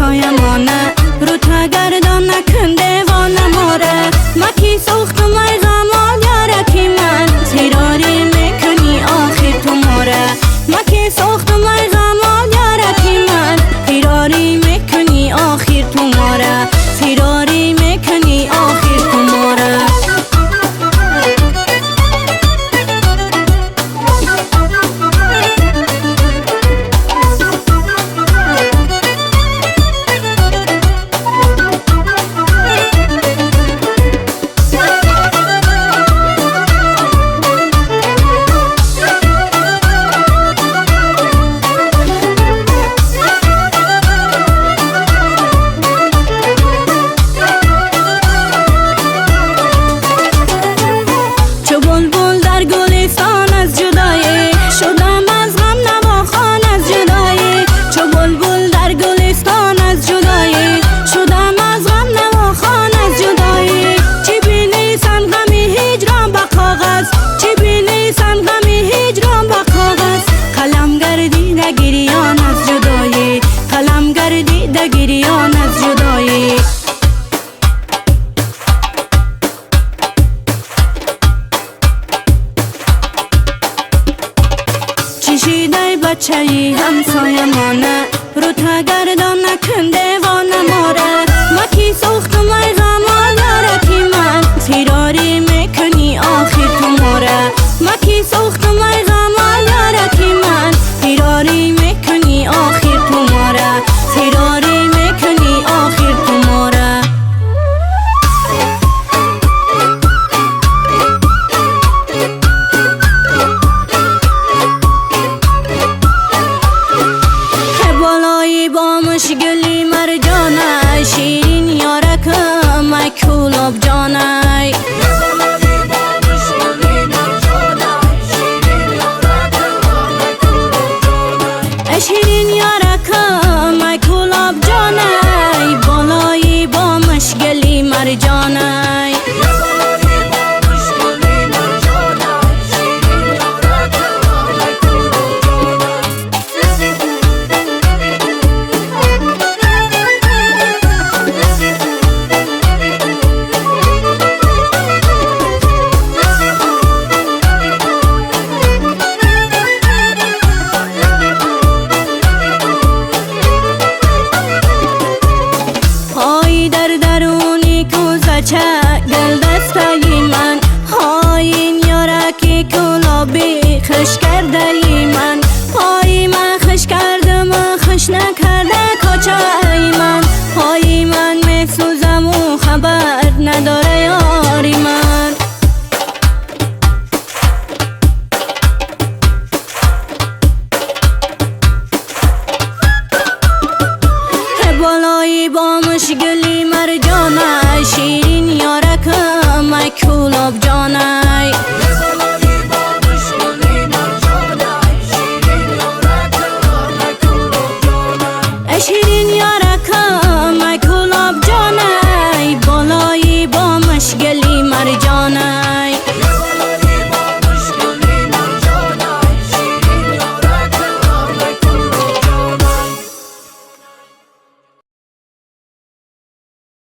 همسایمانه رو تگردان نکن دیوانه ماره مکی سوخت مای غمال یارکی من تیراری میکنی آخر تو ماره مکی سوخت مای غمال یارکی من تیراری میکنی آخر تو ماره تیراری میکنی آخر تو ماره گریان از جدایی چشیده بچه‌ی همسایمانه رو تگردان نکن دیوانه ماره مکی سوخت مای غمال یارکی من تیراری میکنی آخر تو ماره مکی سوخت مای غمال یارکی من تیراری میکنی آخر تو ماره تیراری میکنی آخر تو ماره بالایی با مشگلی مرجانه شیرین یارکم ای کولاب جانه شیرین یارکم ای کولاب جانه بالایی با مشگلی مرجانه گل دسته من این یارکی کلابی خش کرده من پای من خش کردم و خش نکرده کچه من پای من میسوزم و خبر نداره یاری من بالایی با مشگلی مرجانه شیرین یارکم ای کولاب جانه